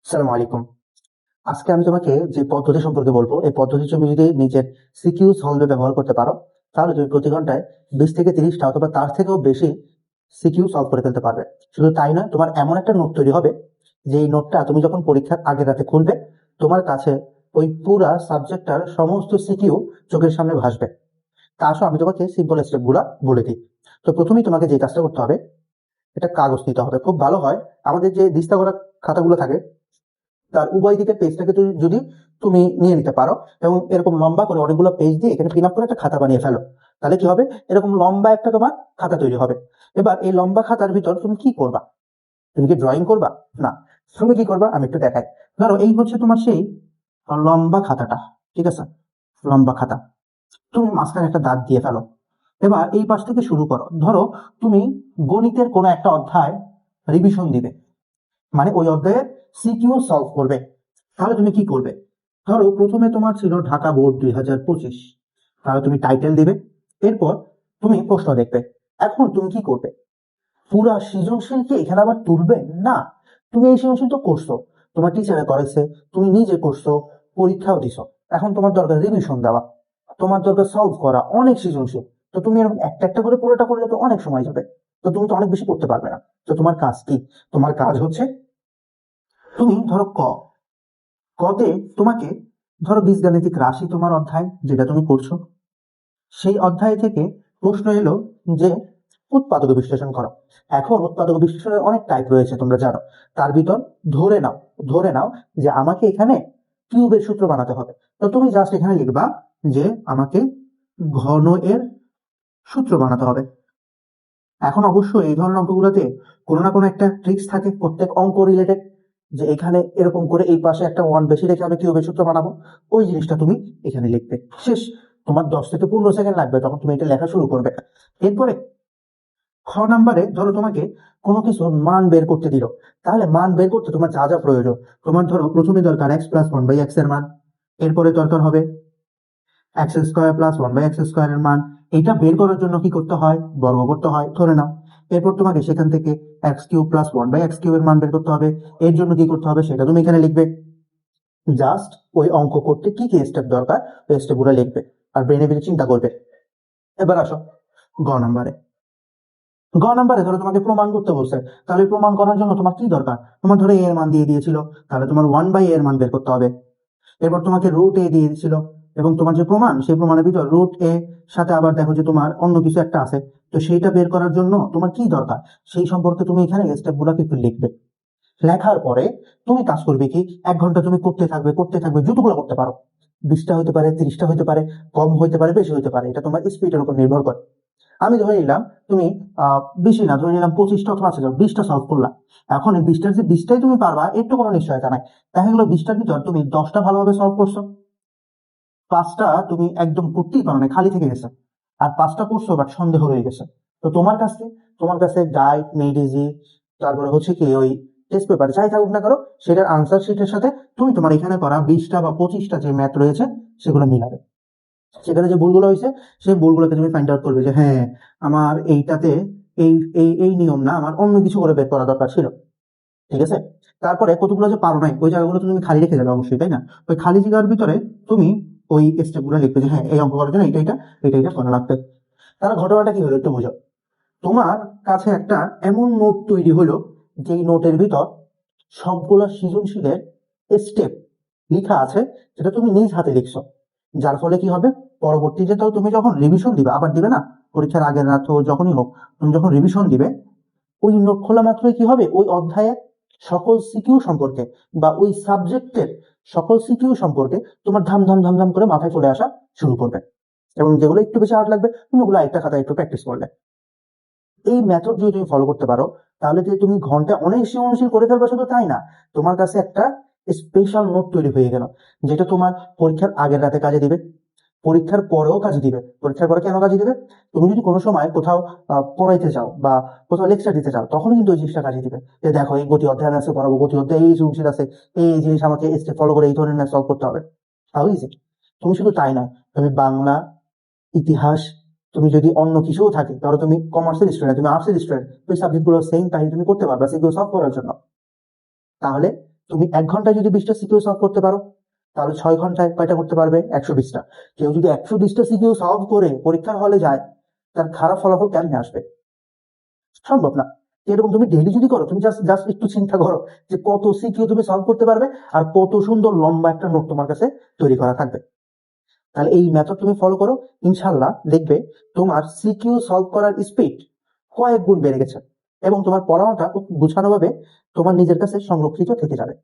আসসালামু আলাইকুম। আজকে আমি তোমাকে যে পদ্ধতি সম্পর্কে বলবো, এই পদ্ধতি তুমি যদি নিজের সিকিউ সলভে ব্যবহার করতে পারো, তাহলে তুমি প্রতি ঘন্টায় 20 থেকে 30টা অথবা তার থেকেও বেশি সিকিউ সলভ করে ফেলতে পারবে। শুধু তাই নয়, তোমার এমন একটা নোট তৈরি হবে যে এই নোটটা তুমি যখন পরীক্ষার আগের রাতে খুলবে, তোমার কাছে ওই পুরা সাবজেক্টটার সমস্ত সিকিউ চোখের সামনে ভাসবে। তা আসো আমি তোমাকে সিম্পল স্টেপ গুলা বলে দিই। তো প্রথমেই তোমাকে যে কাজটা করতে হবে, এটা কাগজ নিতে হবে। খুব ভালো হয় আমাদের যে দিস্তা করা খাতাগুলো থাকে, তার উভয় দিকের পেজটাকে যদি তুমি নিয়ে নিতে পারো এবং এরকম লম্বা করে অনেকগুলো পেজ দিয়ে এখানে পিন আপ করে একটা খাতা বানিয়ে ফেলো, তাহলে কি হবে, এরকম লম্বা একটা তোমার খাতা তৈরি হবে। এবার এই লম্বা খাতার ভিতর তুমি কি করবা? তুমি কি ড্রয়িং করবা? না, তুমি কি করবা আমি একটু দেখাই। ধরো এই হচ্ছে তোমার সেই লম্বা খাতাটা, ঠিক আছে? লম্বা খাতা, তুমি মাঝখানে একটা দাগ দিয়ে ফেলো। এবার এই পাশ থেকে শুরু করো। ধরো তুমি গণিতের কোনো একটা অধ্যায় রিভিশন দিবে, মানে ওই অধ্যায়ের সিকিউ সলভ করবে। তাহলে তুমি কি করবে? ধরো প্রথমে তোমার ছিল ঢাকা বোর্ড 2025, তাহলে তুমি টাইটেল দিবে। এরপর তুমি প্রশ্ন দেখবে। এখন তুমি কি করবে? পুরা সৃজনশীল কি এখানে আবার তুলবে? না, তুমি এই সৃজনশীল তো করছো, তোমার টিচারে করেছে, তুমি নিজে করছো, পরীক্ষাও দিছো। এখন তোমার দরকার রিভিশন দেওয়া, তোমার দরকার সলভ করা অনেক সৃজনশীল। তো তুমি এরকম একটা একটা করে পুরোটা করলে তো অনেক সময় যাবে, তো তুমি তো অনেক বেশি করতে পারবে না। তো তোমার কাজ কি? তোমার কাজ হচ্ছে, তুমি ধরো কতে তোমাকে, ধরো বীজগাণিতিক রাশি তোমার অধ্যায় যেটা তুমি করছো, সেই অধ্যায় থেকে প্রশ্ন এলো যে উৎপাদক বিশ্লেষণ করো। এখন উৎপাদক বিশ্লেষণের অনেক টাইপ রয়েছে তোমরা জানো। তার ভিতর ধরে নাও, ধরে নাও যে আমাকে এখানে কিউবের সূত্র বানাতে হবে। তো তুমি জাস্ট এখানে লিখবা যে আমাকে ঘন এর সূত্র বানাতে হবে। এখন অবশ্যই এই ধরনের অঙ্কগুলোতে কোনো না কোনো একটা ট্রিক্স থাকে, প্রত্যেক অঙ্ক রিলেটেড, যে এখানে এরকম করে এই পাশে একটা ওয়ান বেশি রেখে আমি কিউবের সূত্র বানাবো। ওই জিনিসটা তুমি এখানে লিখবে, শেষ। তোমার 10 থেকে 15 সেকেন্ড লাগবে, তখন তুমি এটা লেখা শুরু করবে। এরপরে খ নাম্বারে ধরো তোমাকে কোনো কিছু মান বের করতে দিল, তাহলে মান বের করতে তোমার যা যা প্রয়োজন, তোমার ধরো প্রথমে দরকার x+1/x এর মান। এরপরে দরকার হবে x² + 1/x² এর মান। এটা বের করার জন্য কি করতে হয়? বর্গ করতে হয়, ধরে নাও। এরপর তোমাকে সেখান থেকে x³ + 1/x³ এর মান বের করতে হবে। এর জন্য কি করতে হবে সেটা তুমি এখানে লিখবে। জাস্ট ওই অঙ্ক করতে কি কি স্টেপ দরকার, ওই স্টেপ গুলো লিখবে আর ব্রেনে ব্রেনে চিন্তা করবে। এবার আসো গ নাম্বারে। গ নাম্বারে ধরো তোমাকে প্রমাণ করতে বলছে, তাহলে প্রমাণ করার জন্য তোমার কি দরকার? তোমার ধরো a এর মান দিয়ে দিয়েছিল, তাহলে তোমার 1/a এর মান বের করতে হবে। এরপর তোমাকে √a দিয়ে দিছিল, এবং তোমার যে প্রমাণ, সেই প্রমাণের ভিতর √a সাথে আবার দেখো যে তোমার অন্য কিছু একটা আছে। তো সেইটা বের করার জন্য তোমার কি দরকার, সেই সম্পর্কে তুমি এখানে স্টেপ গুলাকে একটু লিখবে। লেখার পরে তুমি কাজ করবে কি, 1 ঘন্টা তুমি করতে থাকবে, করতে থাকবে, যতগুলো করতে পারো। 20টা হতে পারে, 30টা হতে পারে, কম হতে পারে, বেশি হতে পারে, এটা তোমার স্পিডের উপর নির্ভর করে। আমি ধরে নিলাম তুমি বেশি না, ধরে নিলাম 25টা অথবা 20টা সলভ করলাম। এখন এই 20টার যে 20টাই তুমি পারবা, এর তো কোনো নিশ্চয়তা নাই। দেখা গেলো 20টার ভিতর তুমি 10টা ভালোভাবে সলভ করছো, 5টা তুমি একদম করতেই পারো না, খালি থেকে গেছে, আর 5টা করছো বাট সন্দেহ রয়ে গেছে। তো তোমার কাছে গাইড মেড ইজি, তারপরে হচ্ছে কি ওই টেস্ট পেপার যাই থাকুক না করো, সেটার আনসার শিটের সাথে তুমি তোমার এখানে করা 20টা বা 25টা যে ম্যাথ রয়েছে সেগুলো মিলাবে। সেখানে যে ভুলগুলো হয়েছে সেই ভুলগুলোকে তুমি ফাইন্ড আউট করবে যে হ্যাঁ, আমার এইটাতে এই এই এই নিয়ম না, আমার অন্য কিছু করে বের করা দরকার ছিল। ঠিক আছে? তারপরে কতগুলো যে পারো নাই, ওই জায়গাগুলো তো তুমি খালি রেখে যাবে অবশ্যই, তাই না? ওই খালি জায়গার ভিতরে তুমি ওই স্টেপ গুলো লিখবে যে হ্যাঁ, এই অঙ্ক করার জন্য এটা করা লাগবে। তাহলে ঘটনাটা কি হলো একটু বুঝো। তোমার কাছে একটা এমন নোট তৈরি হলো, যেই নোটের ভিতর সবগুলো সৃজনশীলের স্টেপ লেখা আছে, যেটা তুমি নিজ হাতে লিখছো। যার ফলে কি হবে, পরবর্তীতে তো তুমি যখন রিভিশন দিবে, আবার দিবে না, পরীক্ষার আগের রাত হোক যখনই হোক, তুমি যখন রিভিশন দিবে, ওই নোট খোলা মাত্রই কি হবে, ওই অধ্যায়ের সকল সিকিউ সম্পর্কে বা ওই সাবজেক্টের সকল সিকিউ সম্পর্কে তোমার ধাম ধাম ধাম ধাম করে মাথায় চলে আসা শুরু করবে। এবং যেগুলো একটু বেশি হার্ড লাগবে, তুমি ওগুলো একটা খাতায় একটু প্র্যাকটিস করলে। এই মেথড যদি তুমি ফলো করতে পারো, তাহলে যে তুমি ঘন্টায় অনেক সৃজনশীল করে ফেলবে, শুধু তাই না, তোমার কাছে একটা স্পেশাল নোট তৈরি হয়ে গেল, যেটা তোমার পরীক্ষার আগের রাতে কাজে দিবে, পরীক্ষার পরেও কাজে দিবে। পরীক্ষার পরে কেন কাজে দিবে? তুমি যদি কোনো সময় কোথাও পড়াইতে চাও বা কোথাও লেকচার দিতে চাও, তখন কিন্তু ওই জিনিসটা কাজে দিবে, যে দেখো এই গতি অধ্যায় আমি আজকে পড়াবো, গতি অধ্যায় এই সৃজনশীল আছে, এই জিনিস আমাকে স্টেপ ফলো করে এই ধরনের সলভ করতে হবে। তাও ইজি। তুমি শুধু তাই নয়, তুমি বাংলা, ইতিহাস, তুমি যদি অন্য কিছুও থাকে, ধরো তুমি কমার্সের স্টুডেন্ট, তুমি আর্টসের স্টুডেন্ট, ওই সাবজেক্ট গুলো সেম টাইম তুমি করতে পারবে সেগুলো সলভ করার জন্য। তাহলে তুমি 1 ঘন্টায় যদি 20টা সিকিউ সলভ করতে পারো, তাহলে 6 ঘন্টায় কয়টা করতে পারবে? 120টা। কেউ যদি 120টা সিকিউ সলভ করে পরীক্ষার হলে যায়, তার খারাপ ফলাফল কেমনে আসবে? সম্ভব না। এরকম তুমি ডেইলি যদি করো, তুমি জাস্ট জাস্ট একটু চিন্তা করো যে কত সিকিউ তুমি সলভ করতে পারবে, আর কত সুন্দর লম্বা একটা নোট তোমার কাছে তৈরি করা থাকবে। তাহলে এই মেথড তুমি ফলো করো, ইনশাল্লাহ দেখবে তোমার সিকিউ সলভ করার স্পিড কয়েক গুণ বেড়ে গেছে, এবং তোমার পড়ানোটা খুব গুছানোভাবে তোমার নিজের কাছে সংরক্ষিত থেকে যাবে।